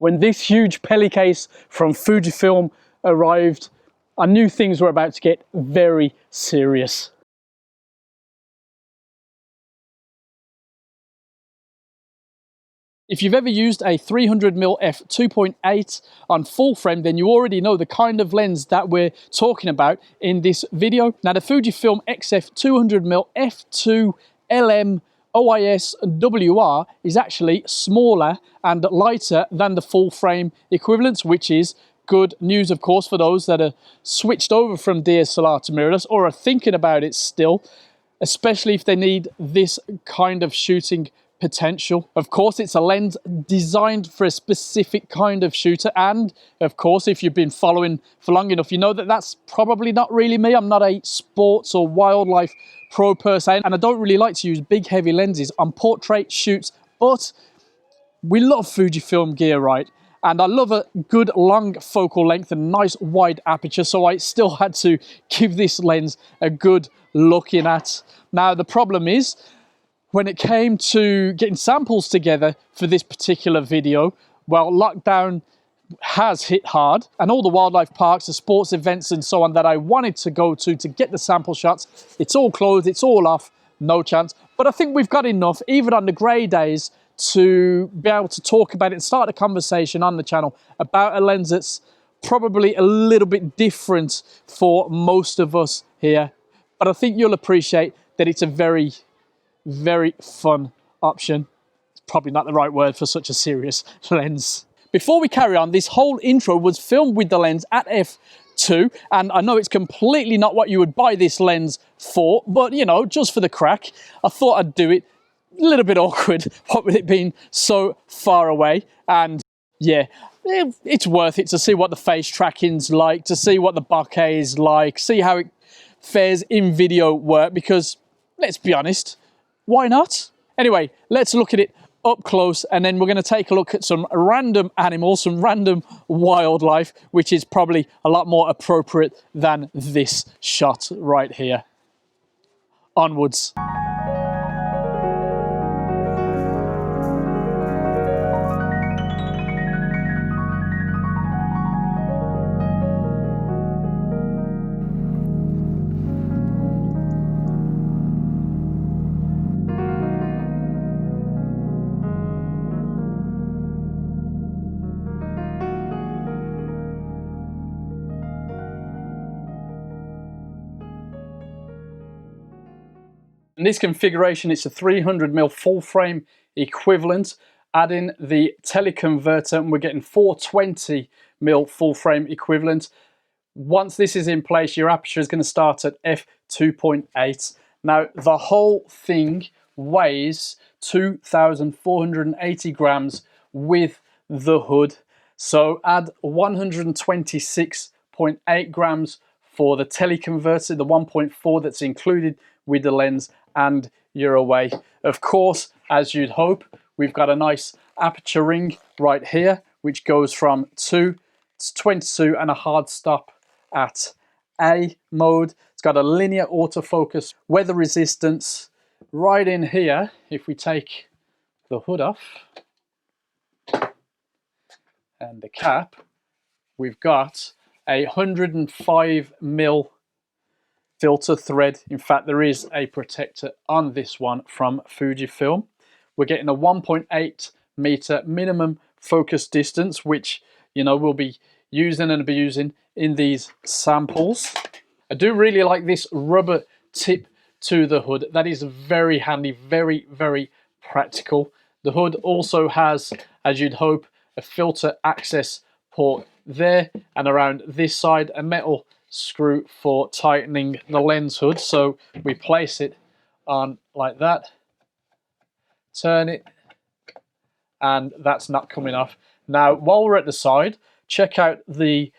When this huge Peli case from Fujifilm arrived, I knew things were about to get very serious. If you've ever used a 300mm f2.8 on full frame, then you already know the kind of lens that we're talking about in this video. Now, the Fujifilm XF 200mm f2 LM OIS WR is actually smaller and lighter than the full frame equivalents, which is good news, of course, for those that are switched over from DSLR to mirrorless or are thinking about it still, especially if they need this kind of shooting potential. Of course, it's a lens designed for a specific kind of shooter, and of course, if you've been following for long enough, you know that that's probably not really me. I'm not a sports or wildlife pro per se, and I don't really like to use big heavy lenses on portrait shoots, but we love Fujifilm gear, right? And I love a good long focal length and nice wide aperture, so I still had to give this lens a good looking at. Now, the problem is, when it came to getting samples together for this particular video, well, lockdown has hit hard, and all the wildlife parks, the sports events and so on that I wanted to go to get the sample shots, it's all closed, it's all off, no chance. But I think we've got enough, even on the grey days, to be able to talk about it and start a conversation on the channel about a lens that's probably a little bit different for most of us here. But I think you'll appreciate that it's a very fun option. It's probably not the right word for such a serious lens. Before we carry on, this whole intro was filmed with the lens at f2, and I know it's completely not what you would buy this lens for, but you know, just for the crack, I thought I'd do it. A little bit awkward, what with it being so far away, and yeah, it's worth it to see what the face tracking's like, to see what the bokeh is like, see how it fares in video work, because let's be honest, why not? Anyway, let's look at it up close, and then we're going to take a look at some random animals, some random wildlife, which is probably a lot more appropriate than this shot right here. Onwards. In this configuration, it's a 300mm full frame equivalent. Add in the teleconverter and we're getting 420mm full frame equivalent. Once this is in place, your aperture is going to start at f2.8. Now, the whole thing weighs 2,480 grams with the hood. So add 126.8 grams for the teleconverter, the 1.4 that's included with the lens, and you're away. Of course, as you'd hope, we've got a nice aperture ring right here, which goes from 2 to 22 and a hard stop at A mode. It's got a linear autofocus, weather resistance. Right in here, if we take the hood off and the cap, we've got a 105mm filter thread. In fact, there is a protector on this one from Fujifilm. We're getting a 1.8 meter minimum focus distance, which, you know, we'll be using and abusing in these samples. I do really like this rubber tip to the hood. That is very handy, very practical. The hood also has, as you'd hope, a filter access port there, and around this side a metal screw for tightening the lens hood. So we place it on like that, turn it, and that's not coming off. Now, while we're at the side, check out the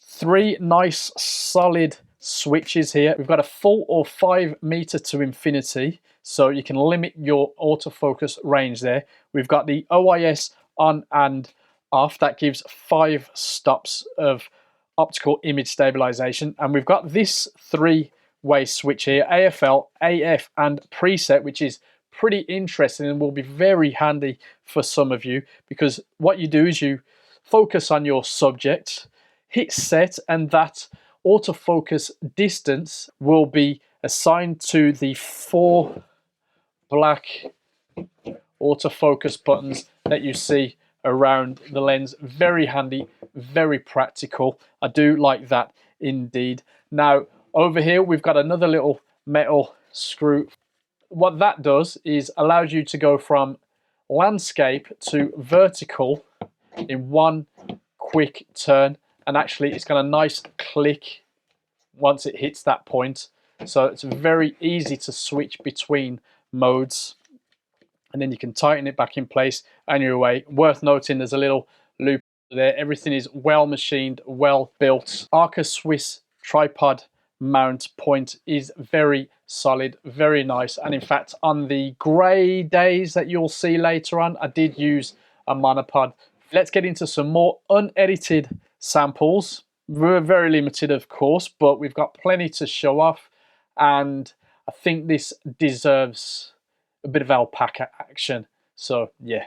3 nice solid switches here. We've got a 4 or 5 meter to infinity, so you can limit your autofocus range there. We've got the OIS on and off. That gives 5 stops of optical image stabilization, and we've got this 3-way switch here, AFL, AF and preset, which is pretty interesting and will be very handy for some of you, because what you do is you focus on your subject, hit set, and that autofocus distance will be assigned to the 4 black autofocus buttons that you see around the lens. Very handy, very practical. I do like that indeed. Now over here we've got another little metal screw. What that does is allows you to go from landscape to vertical in one quick turn, and actually it's got a nice click once it hits that point, so it's very easy to switch between modes, and then you can tighten it back in place and you're away. Worth noting, there's a little loop there. Everything is well machined, well built. Arca Swiss tripod mount point is very solid, very nice, and in fact on the grey days that you'll see later on, I did use a monopod. Let's get into some more unedited samples. We're very limited of course, but we've got plenty to show off, and I think this deserves a bit of alpaca action, so yeah.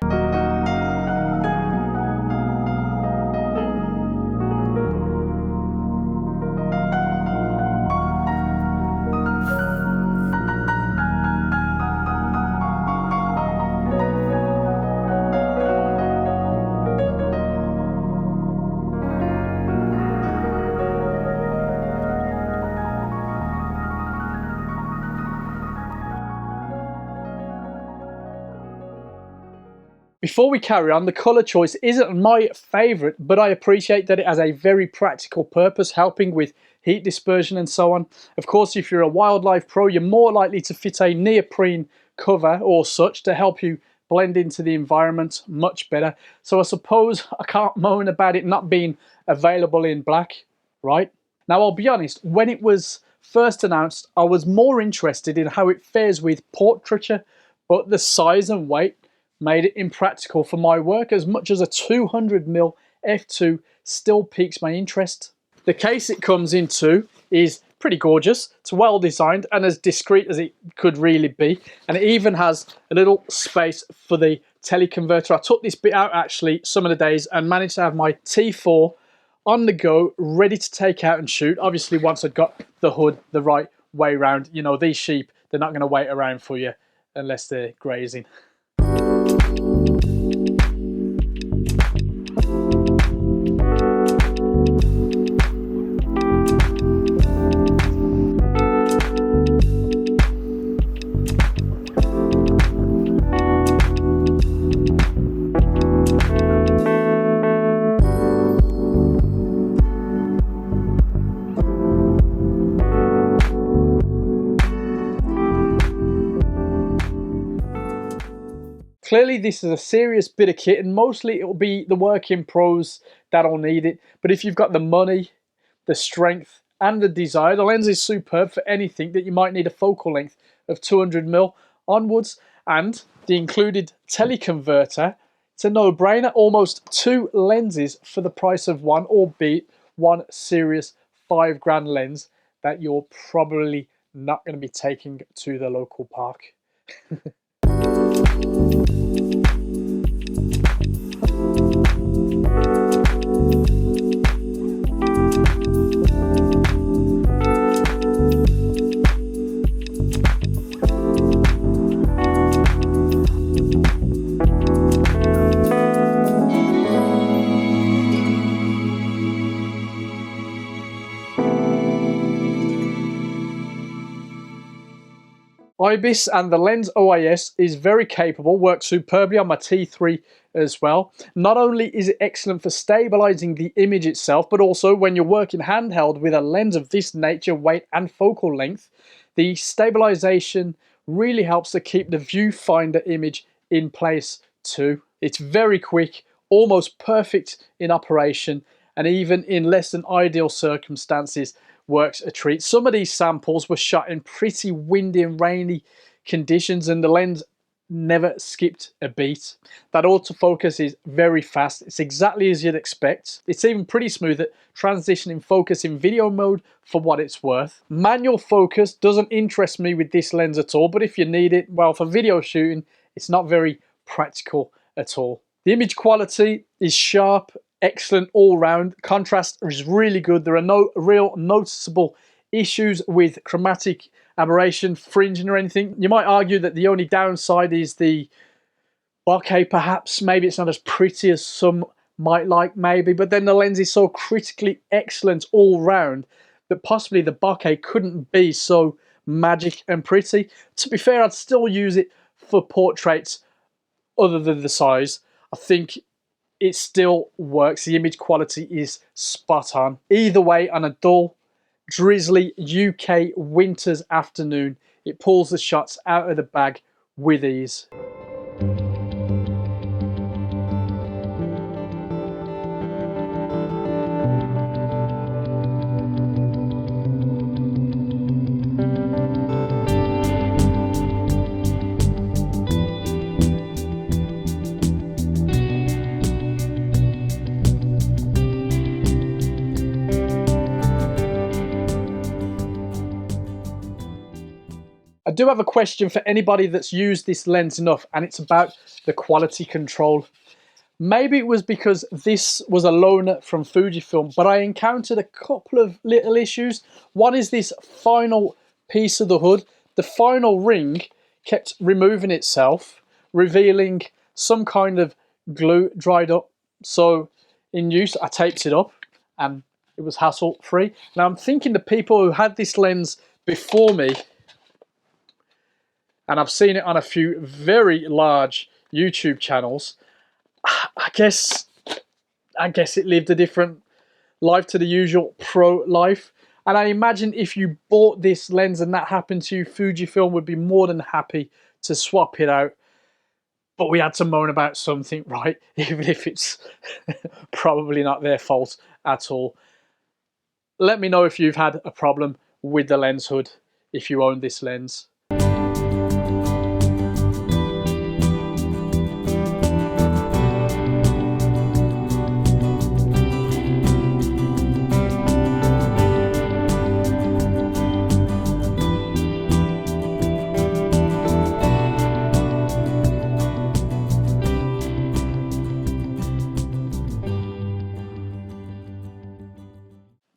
Before we carry on, the colour choice isn't my favourite, but I appreciate that it has a very practical purpose, helping with heat dispersion and so on. Of course, if you're a wildlife pro, you're more likely to fit a neoprene cover or such to help you blend into the environment much better. So I suppose I can't moan about it not being available in black, right? Now, I'll be honest, when it was first announced, I was more interested in how it fares with portraiture, but the size and weight made it impractical for my work. As much as a 200mm f2 still piques my interest. The case it comes into is pretty gorgeous. It's well designed and as discreet as it could really be, and it even has a little space for the teleconverter. I took this bit out actually some of the days and managed to have my T4 on the go, ready to take out and shoot. Obviously once I'd got the hood the right way around. You know, these sheep, they're not going to wait around for you unless they're grazing. Clearly this is a serious bit of kit, and mostly it will be the working pros that'll need it. But if you've got the money, the strength and the desire, the lens is superb for anything that you might need a focal length of 200mm onwards. And the included teleconverter, it's a no-brainer. Almost 2 lenses for the price of one, albeit one serious £5 lens that you're probably not going to be taking to the local park. IBIS and the Lens OIS is very capable, works superbly on my T3 as well. Not only is it excellent for stabilizing the image itself, but also when you're working handheld with a lens of this nature, weight and focal length, the stabilization really helps to keep the viewfinder image in place too. It's very quick, almost perfect in operation, and even in less than ideal circumstances works a treat. Some of these samples were shot in pretty windy and rainy conditions, and the lens never skipped a beat. That autofocus is very fast. It's exactly as you'd expect. It's even pretty smooth at transitioning focus in video mode for what it's worth. Manual focus doesn't interest me with this lens at all, but if you need it, well, for video shooting, it's not very practical at all. The image quality is sharp, excellent all round. Contrast is really good. There are no real noticeable issues with chromatic aberration, fringing or anything. You might argue that the only downside is the bokeh perhaps. Maybe it's not as pretty as some might like, maybe, but then the lens is so critically excellent all round that possibly the bokeh couldn't be so magic and pretty. To be fair, I'd still use it for portraits other than the size. I think it still works. The image quality is spot on. Either way, on a dull, drizzly UK winter's afternoon, it pulls the shots out of the bag with ease. I do have a question for anybody that's used this lens enough, and it's about the quality control. Maybe it was because this was a loaner from Fujifilm, but I encountered a couple of little issues. One is this final piece of the hood. The final ring kept removing itself, revealing some kind of glue dried up. So in use, I taped it up and it was hassle-free. Now I'm thinking the people who had this lens before me, and I've seen it on a few very large YouTube channels, I guess it lived a different life to the usual pro life. And I imagine if you bought this lens and that happened to you, Fujifilm would be more than happy to swap it out. But we had to moan about something, right? Even if it's probably not their fault at all. Let me know if you've had a problem with the lens hood, if you own this lens.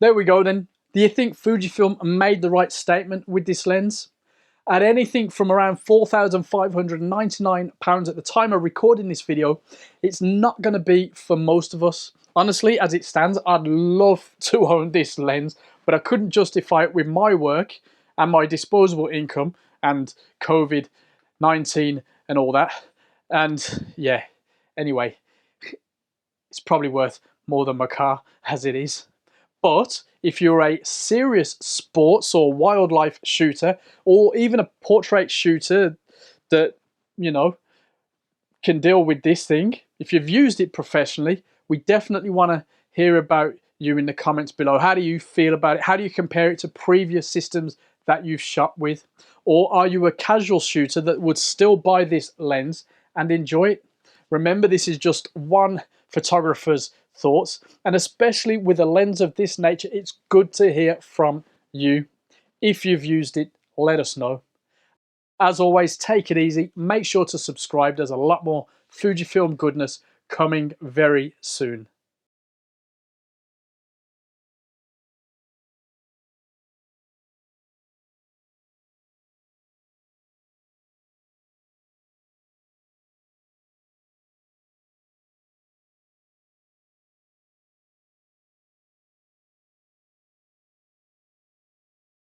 There we go then. Do you think Fujifilm made the right statement with this lens? At anything from around £4,599 at the time of recording this video, it's not going to be for most of us. Honestly, as it stands, I'd love to own this lens, but I couldn't justify it with my work and my disposable income and COVID-19 and all that. And yeah, anyway, it's probably worth more than my car as it is. But if you're a serious sports or wildlife shooter, or even a portrait shooter that, you know, can deal with this thing, if you've used it professionally, we definitely want to hear about you in the comments below. How do you feel about it? How do you compare it to previous systems that you've shot with? Or are you a casual shooter that would still buy this lens and enjoy it? Remember, this is just one photographer's thoughts, and especially with a lens of this nature, it's good to hear from you. If you've used it, let us know. As always, take it easy. Make sure to subscribe. There's a lot more Fujifilm goodness coming very soon.